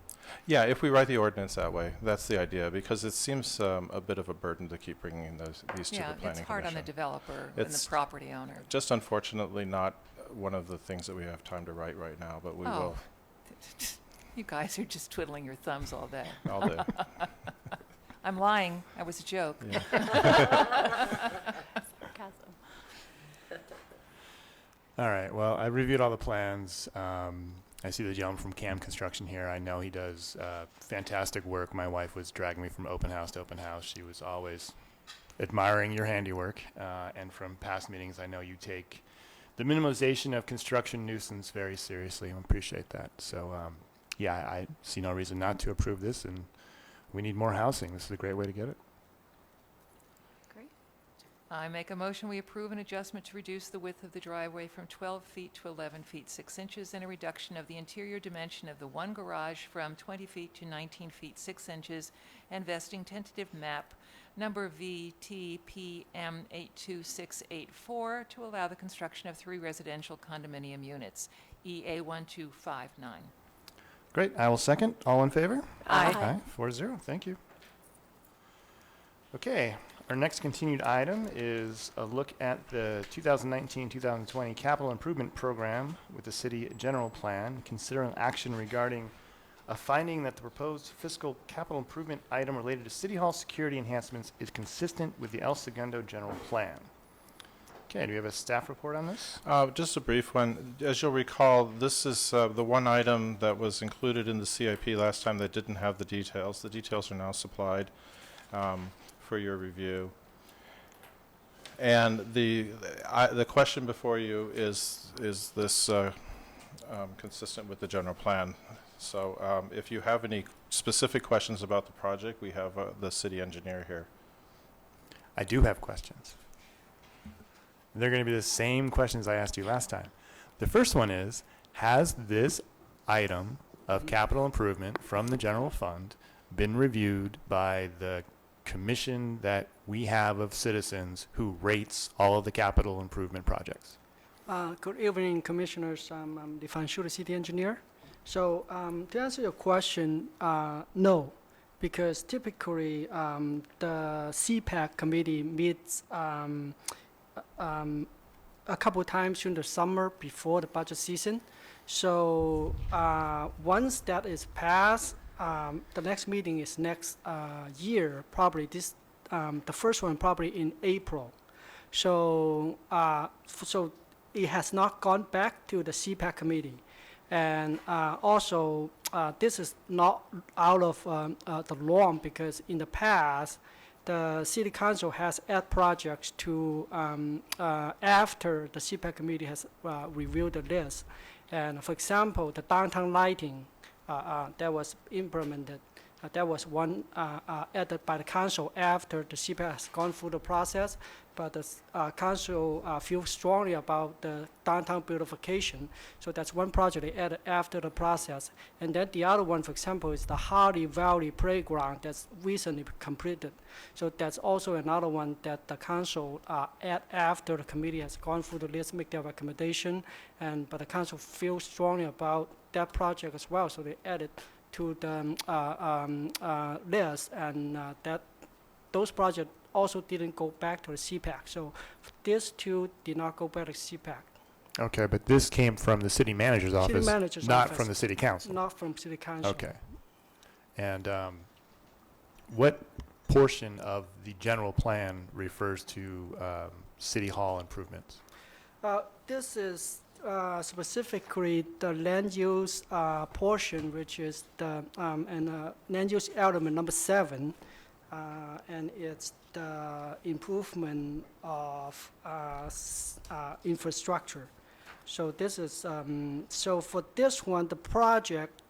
Yeah, if we write the ordinance that way, that's the idea, because it seems a bit of a burden to keep bringing these to the
Yeah,
planning
it's hard on the
commission.
developer and the
It's
property owner.
just unfortunately not one of the things that we have time to write right now, but we will
You guys are just twiddling your thumbs all day.
all day.
I'm lying. That was a joke.
Yeah.
Sarcasm.
All right, well, I reviewed all the plans. I see the gentleman from CAM Construction here. I know he does fantastic work. My wife was dragging me from open house to open house. She was always admiring your handiwork. And from past meetings, I know you take the minimization of construction nuisance very seriously. I appreciate that. So, yeah, I see no reason not to approve this, and we need more housing. This is a great way to get it.
Great.
I make a motion, we approve an adjustment to reduce the width of the driveway from 12 feet to 11 feet 6 inches, and a reduction of the interior dimension of the one garage from 20 feet to 19 feet 6 inches, and vesting tentative map number VTPM82684 to allow the construction of 3 residential condominium units, EA1259.
Great. I will second. All in favor?
Aye.
Aye. 4-0. Thank you. Okay. Our next continued item is a look at the 2019-2020 capital improvement program with the city general plan, considering action regarding a finding that the proposed fiscal capital improvement item related to city hall security enhancements is consistent with the El Segundo general plan. Okay, do we have a staff report on this?
Just a brief one. As you'll recall, this is the one item that was included in the CIP last time that didn't have the details. The details are now supplied for your review. And the question before you is this consistent with the general plan? So if you have any specific questions about the project, we have the city engineer here.
I do have questions. They're going to be the same questions I asked you last time. The first one is, has this item of capital improvement from the general fund been reviewed by the commission that we have of citizens who rates all of the capital improvement projects?
Good evening, Commissioners. I'm the Fanshura City Engineer. So to answer your question, no, because typically the CPAC committee meets a couple of times during the summer before the budget season. So once that is passed, the next meeting is next year, probably the first one probably in April. So so it has not gone back to the CPAC committee. And also, this is not out of the norm, because in the past, the City Council has added projects to after the CPAC committee has reviewed the list. And for example, the downtown lighting that was implemented, that was one added by the council after the CPAC has gone through the process. But the council feels strongly about the downtown beautification. So that's one project they added after the process. And then the other one, for example, is the Hardy Valley Playground that's recently completed. So that's also another one that the council add after the committee has gone through the list, make their recommendation. But the council feels strongly about that project as well. So they added to the list, and that those projects also didn't go back to the CPAC. So these two did not go back to CPAC.
Okay, but this came from the city manager's office,
manager's
not
office.
from the city council.
Not from City Council.
Okay. And what portion of the general plan refers to city hall improvements?
This is specifically the land use portion, which is the land use element number 7, and it's the improvement of infrastructure. So this is so for this one, the project,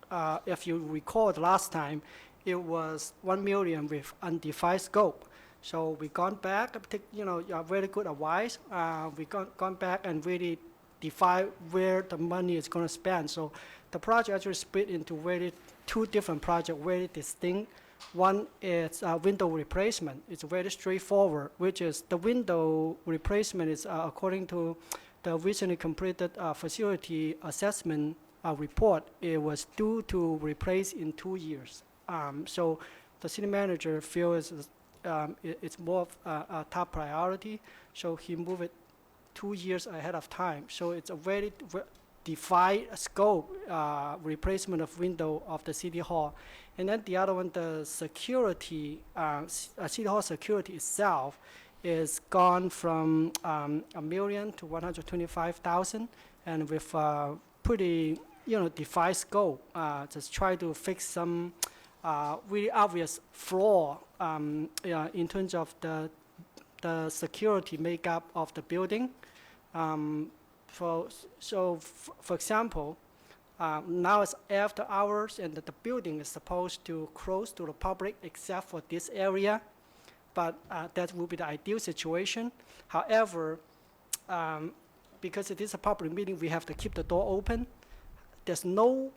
if you recall the last time, it was 1 million with undefined scope. So we gone back, very good advice. We gone back and really define where the money is going to spend. So the project actually split into really 2 different projects, very distinct. One is window replacement. It's very straightforward, which is the window replacement is according to the recently completed facility assessment report, it was due to replace in 2 years. So the city manager feels it's more of a top priority, so he moved it 2 years ahead of time. So it's a very defined scope, replacement of window of the city hall. And then the other one, the security, city hall security itself is gone from $1 million to $125,000, and with pretty, defined scope, just try to fix some really obvious flaw in terms of the security makeup of the building. For example, now it's after hours, and the building is supposed to close to the public except for this area, but that will be the ideal situation. However, because it is a public meeting, we have to keep the door open. There's no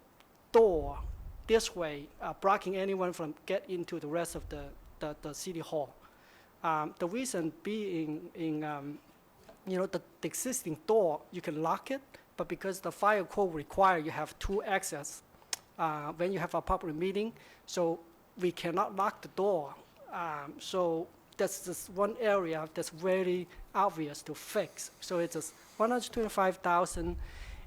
door this way blocking anyone from get into the rest of the city hall. The reason being, the existing door, you can lock it, but because the fire code require you have 2 exits when you have a public meeting, so we cannot lock the door. So that's just one area that's very obvious to fix. So it's just $125,000.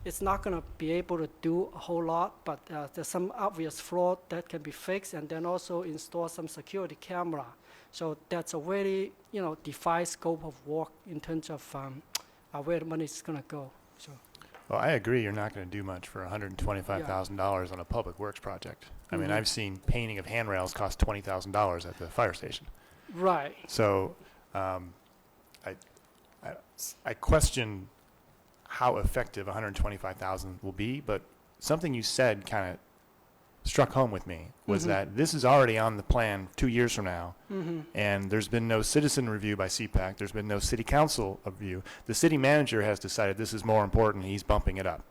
It's not going to be able to do a whole lot, but there's some obvious flaw that can be fixed, and then also install some security camera. So that's a very, defined scope of work in terms of where the money is going to go. So.
Well, I agree. You're not going to do much for $125,000 on a public works project. I mean, I've seen painting of handrails cost $20,000 at the fire station.
Right.
So, I question how effective $125,000 will be, but something you said kind of struck home with me was that this is already on the plan 2 years from now, and there's been no citizen review by CPAC. There's been no city council review. The city manager has decided this is more important. He's bumping it up.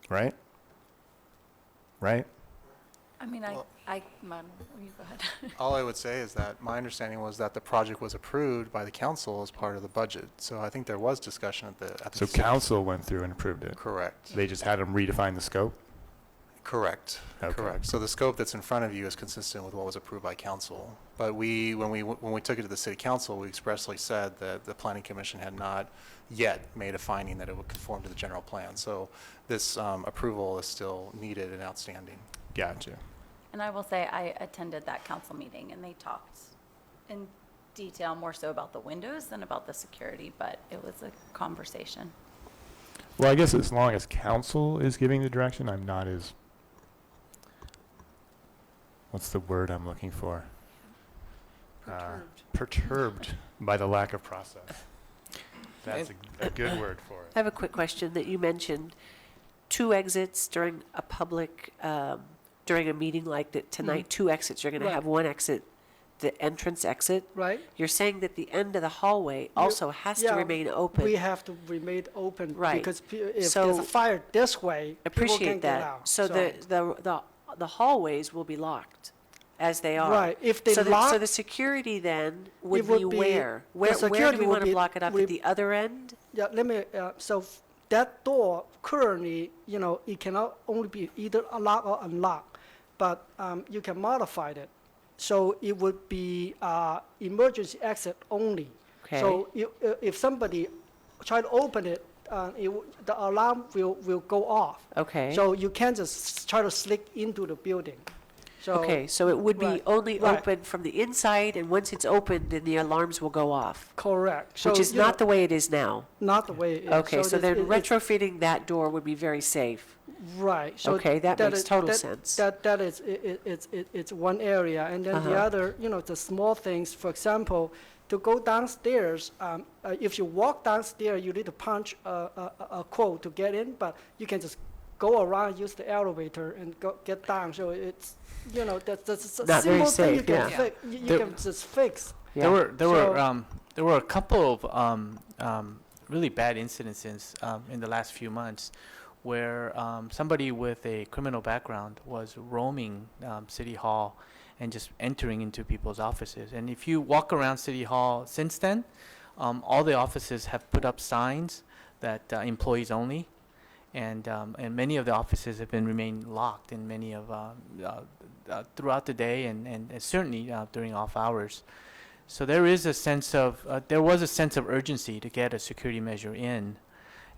Right? Right?
I mean, you go ahead.
All I would say is that my understanding was that the project was approved by the council as part of the budget. So I think there was discussion at the
So council went through and approved it.
Correct.
They just had them redefine the scope?
Correct.
Okay.
Correct. So the scope that's in front of you is consistent with what was approved by council. But when we took it to the city council, we expressly said that the planning commission had not yet made a finding that it would conform to the general plan. So this approval is still needed and outstanding.
Gotcha.
And I will say, I attended that council meeting, and they talked in detail more so about the windows than about the security, but it was a conversation.
Well, I guess as long as council is giving the direction, I'm not as, what's the word I'm looking for? Perturbed by the lack of process. That's a good word for it.
I have a quick question that you mentioned. 2 exits during a public, during a meeting like that tonight, 2 exits. You're going to
Right.
have 1 exit, the entrance exit.
Right.
You're saying that the end of the hallway also has to remain open.
We have to remain open.
Right.
Because if
So-
there's a fire this way, people
Appreciate
can't get
that.
out.
So the hallways will be locked as they are.
Right. If they
so
lock,
the security then would
would
be
be-
where?
the
Where do
security
we
would
want to
be
block it up? At the other end?
yeah, let me, that door currently, it cannot only be either locked or unlocked, but you can modify it. So it would be emergency exit only.
Okay.
So if somebody try to open it, the alarm will go off.
Okay.
So you can't just try to slip into the building. So
Okay, so it would be
Right,
only
right.
open from the inside, and once it's opened, then the alarms will go off,
correct. So,
which is not the way it is now.
not the way it is.
Okay, so then
it's-
retrofitting that door would be very safe.
Right. So
Okay, that makes
is-
total
that-
sense.
That is, it's one area, and then the
Uh-huh.
other, the small things. For example, to go downstairs, if you walk downstairs, you need to punch a code to get in, but you can just go around, use the elevator, and get down. So it's, that's a
Not very
simple thing you
safe,
can
yeah.
fix. You
There-
can just fix.
Yeah.
There were a couple of really bad incidences in the last few months where somebody with a criminal background was roaming City Hall and just entering into people's offices. And if you walk around City Hall since then, all the offices have put up signs that employees only. and many of the offices have been remained locked in many of throughout the day and certainly during off hours. So there is a sense of there was a sense of urgency to get a security measure in,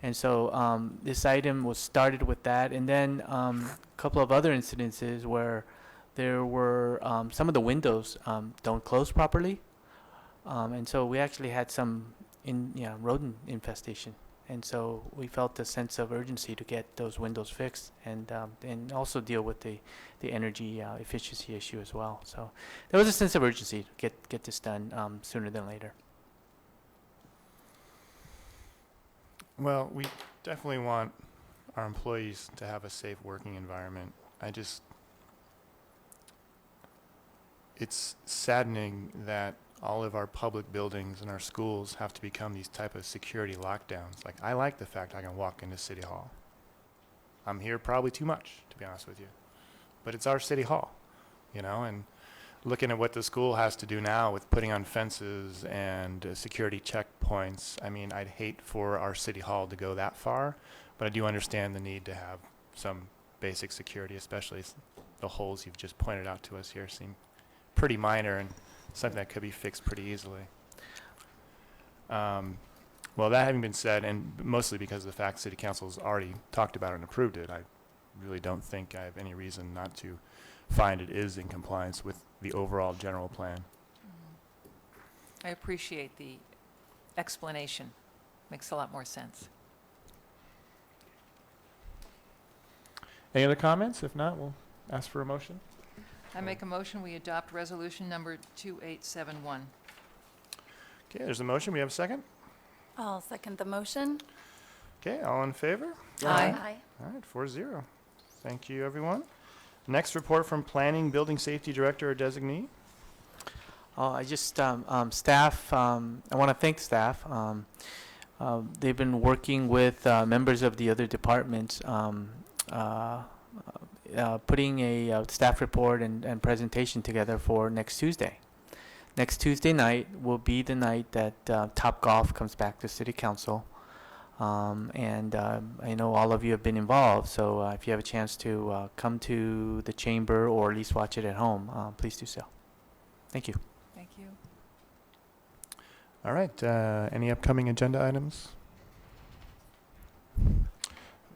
and so this item was started with that, and then a couple of other incidences where there were some of the windows don't close properly, and so we actually had some rodent infestation. And so we felt a sense of urgency to get those windows fixed and also deal with the energy efficiency issue as well. So there was a sense of urgency to get this done sooner than later.
Well, we definitely want our employees to have a safe working environment. It's saddening that all of our public buildings and our schools have to become these type of security lockdowns. Like, I like the fact I can walk into City Hall. I'm here probably too much, to be honest with you. But it's our City Hall, and looking at what the school has to do now with putting on fences and security checkpoints, I mean, I'd hate for our City Hall to go that far, but I do understand the need to have some basic security, especially the holes you've just pointed out to us here seem pretty minor and something that could be fixed pretty easily. Well, that having been said, and mostly because of the fact City Council's already talked about it and approved it, I really don't think I have any reason not to find it is in compliance with the overall general plan.
I appreciate the explanation. Makes a lot more sense.
Any other comments? If not, we'll ask for a motion.
I make a motion, we adopt resolution number 2871.
Okay, there's a motion. We have a second.
I'll second the motion.
Okay, all in favor?
Aye.
All right, 4-0. Thank you, everyone. Next report from Planning, Building Safety Director or Designee.
I just staff. I want to thank staff. They've been working with members of the other departments, putting a staff report and presentation together for next Tuesday. Next Tuesday night will be the night that Topgolf comes back to City Council. And I know all of you have been involved, so if you have a chance to come to the chamber or at least watch it at home, please do so. Thank you.
Thank you.
All right, any upcoming agenda items?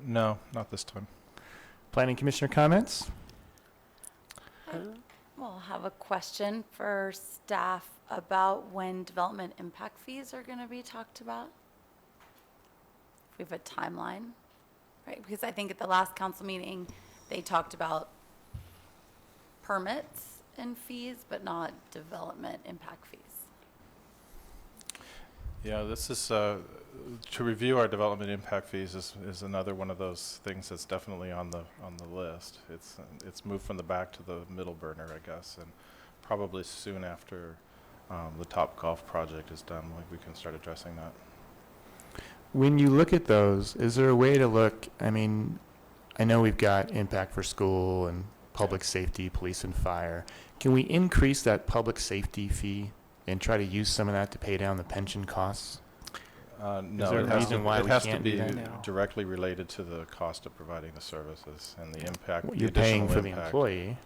No, not this time.
Planning Commissioner comments?
We'll have a question for staff about when development impact fees are going to be talked about. If we have a timeline, right? Because I think at the last council meeting, they talked about permits and fees, but not development impact fees.
Yeah, this is, to review our development impact fees is another one of those things that's definitely on the list. It's moved from the back to the middle burner, I guess, and probably soon after the Topgolf project is done, we can start addressing that.
When you look at those, is there a way to look, I mean, I know we've got impact for school and public safety, police and fire. Can we increase that public safety fee and try to use some of that to pay down the pension costs?
No,
there
it
a
has
reason
to,
why
it
we
has to
can't do
be
that now?
directly related to the cost of providing the services and the impact.
Well,
the
you're paying
additional
for the
impact.
employee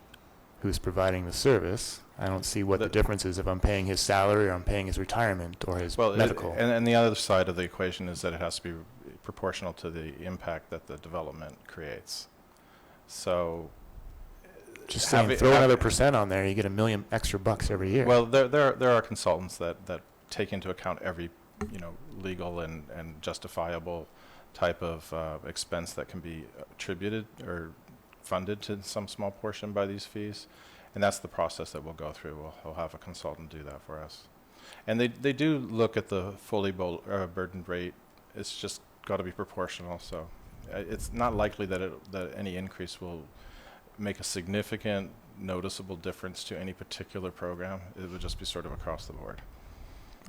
who's providing the service. I don't see what the difference is if I'm paying his salary or I'm paying his retirement or his medical.
And the other side of the equation is that it has to be proportional to the impact that the development creates. So
Just saying, throw another percent on there, you get $1 million extra bucks every year.
Well, there are consultants that take into account every legal and justifiable type of expense that can be attributed or funded to some small portion by these fees, and that's the process that we'll go through. We'll have a consultant do that for us, and they do look at the fully burdened rate. It's just got to be proportional. So it's not likely that any increase will make a significant, noticeable difference to any particular program. It would just be sort of across the board.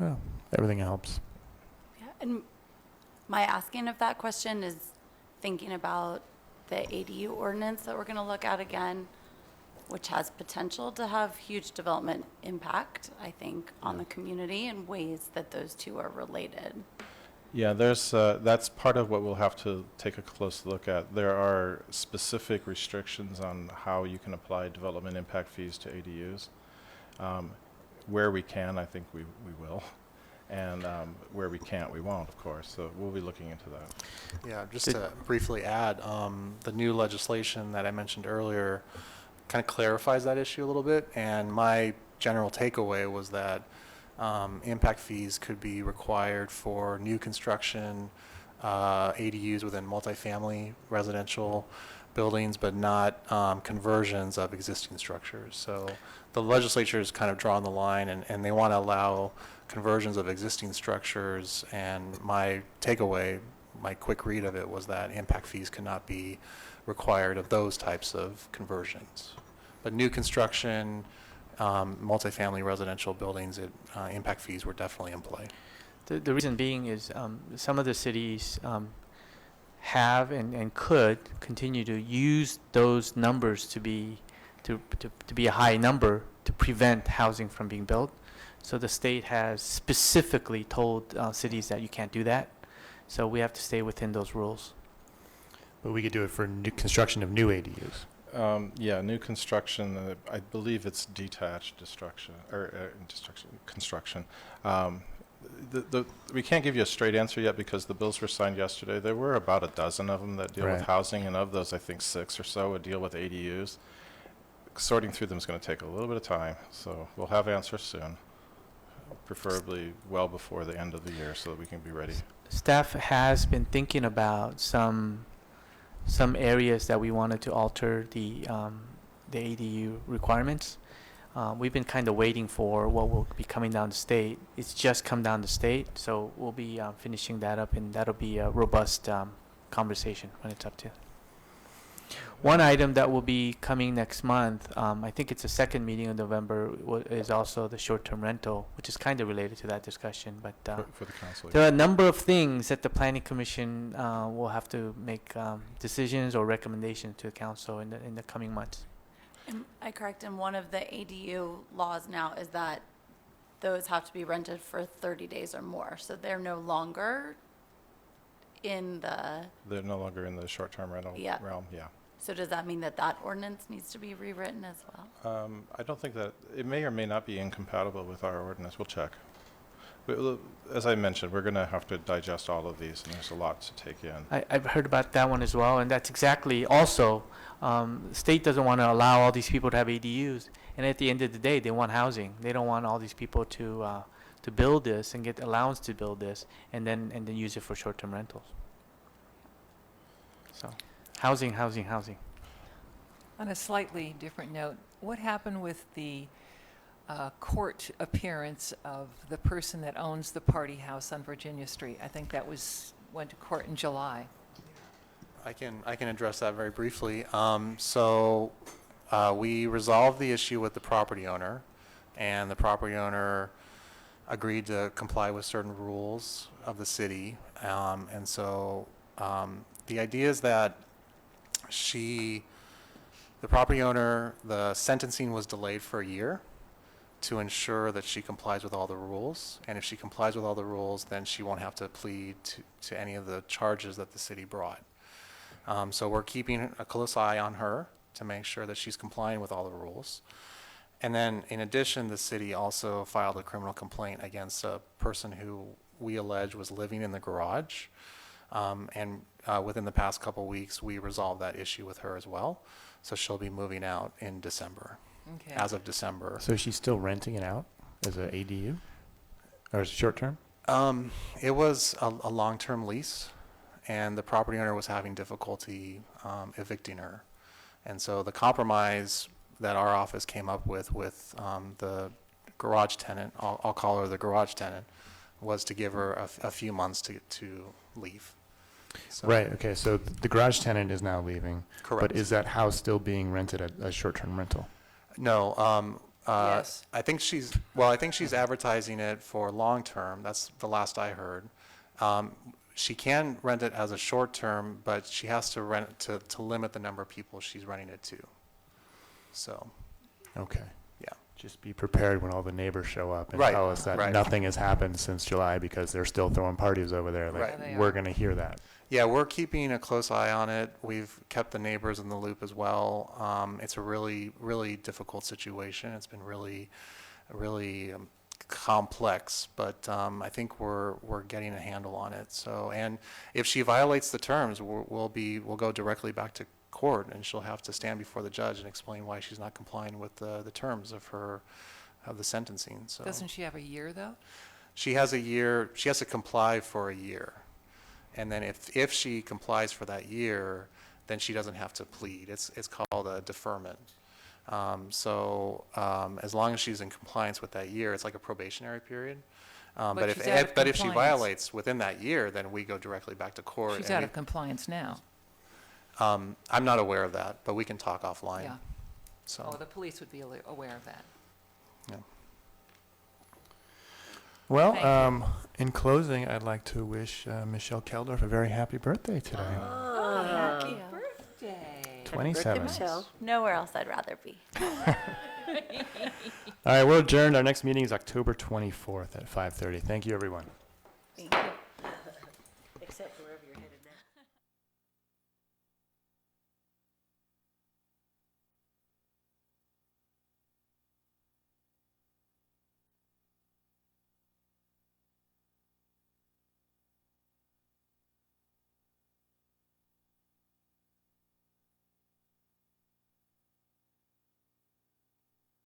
Well, everything helps.
Yeah, and my asking of that question is thinking about the ADU ordinance that we're going to look at again, which has potential to have huge development impact, I think, on the community in ways that those two are related.
Yeah, that's part of what we'll have to take a close look at. There are specific restrictions on how you can apply development impact fees to ADUs. Where we can, I think we will. And where we can't, we won't, of course. So we'll be looking into that.
Yeah, just to briefly add, the new legislation that I mentioned earlier kind of clarifies that issue a little bit. And my general takeaway was that impact fees could be required for new construction, ADUs within multifamily residential buildings, but not conversions of existing structures. So the legislature has kind of drawn the line, and they want to allow conversions of existing structures. And my takeaway, my quick read of it, was that impact fees cannot be required of those types of conversions. But new construction, multifamily residential buildings, impact fees were definitely in play.
The reason being is some of the cities have and could continue to use those numbers to be a high number to prevent housing from being built. So the state has specifically told cities that you can't do that. So we have to stay within those rules.
But we could do it for new construction of new ADUs.
Yeah, new construction, I believe it's detached construction. We can't give you a straight answer yet because the bills were signed yesterday. There were about a dozen of them that deal with housing, and of those, I think 6 or so would deal with ADUs. Sorting through them is going to take a little bit of time, so we'll have answers soon, preferably well before the end of the year so that we can be ready.
Staff has been thinking about some areas that we wanted to alter the ADU requirements. We've been kind of waiting for what will be coming down the state. It's just come down the state, so we'll be finishing that up, and that'll be a robust conversation when it's up to. One item that will be coming next month, I think it's the second meeting in November, is also the short-term rental, which is kind of related to that discussion. But
for the council,
there are a number of things that the Planning Commission will have to make decisions or recommendations to the council in the coming months.
Am I correct in one of the ADU laws now is that those have to be rented for 30 days or more, so they're no longer in the...
They're no longer in the short-term rental realm, yeah.
So does that mean that that ordinance needs to be rewritten as well?
I don't think that, it may or may not be incompatible with our ordinance. We'll check. As I mentioned, we're going to have to digest all of these, and there's a lot to take in.
I've heard about that one as well, and that's exactly also, the state doesn't want to allow all these people to have ADUs, and at the end of the day, they want housing. They don't want all these people to build this and get allowance to build this, and then use it for short-term rentals. So, housing.
On a slightly different note, what happened with the court appearance of the person that owns the party house on Virginia Street? I think that went to court in July.
I can address that very briefly. We resolved the issue with the property owner, and the property owner agreed to comply with certain rules of the city. The idea is that the property owner, the sentencing was delayed for a year to ensure that she complies with all the rules. And if she complies with all the rules, then she won't have to plead to any of the charges that the city brought. So we're keeping a close eye on her to make sure that she's complying with all the rules. And then in addition, the city also filed a criminal complaint against a person who we allege was living in the garage. Within the past couple weeks, we resolved that issue with her as well. So she'll be moving out in December, as of December.
So she's still renting it out as an ADU? Or as a short term?
It was a long-term lease, and the property owner was having difficulty evicting her. And so the compromise that our office came up with the garage tenant, I'll call her the garage tenant, was to give her a few months to leave. So
Right, okay, so the garage tenant is now leaving.
Correct.
But is that house still being rented as short-term rental?
No,
Yes.
I think she's advertising it for long-term. That's the last I heard. She can rent it as a short-term, but she has to rent it to limit the number of people she's renting it to. So,
Okay.
yeah.
just be prepared when all the neighbors show up and
Right,
tell us that
right.
nothing has happened since July because they're still throwing parties over there. Like,
Right.
They
we're
are.
going to hear that.
Yeah, we're keeping a close eye on it. We've kept the neighbors in the loop as well. It's a really, really difficult situation. It's been really, really complex, but I think we're getting a handle on it. So, and if she violates the terms, we'll go directly back to court, and she'll have to stand before the judge and explain why she's not complying with the terms of the sentencing. So
Doesn't she have a year, though?
she has a year. She has to comply for a year. And then if she complies for that year, then she doesn't have to plead. It's called a deferment. As long as she's in compliance with that year, it's like a probationary period. But
she's out of
if she
compliance.
violates within that year, then we go directly back to court.
She's
and
out of compliance now.
I'm not aware of that, but we can talk offline.
Yeah.
So,
Oh, the police would be aware of that.
yeah.
Well,
Thank
in closing, I'd like to wish Michelle Keldorf a very happy birthday today.
Thank you.
Birthday.
27.
Michelle.
Nowhere else I'd rather be.
All right, we're adjourned. Our next meeting is October 24th at 5:30. Thank you, everyone.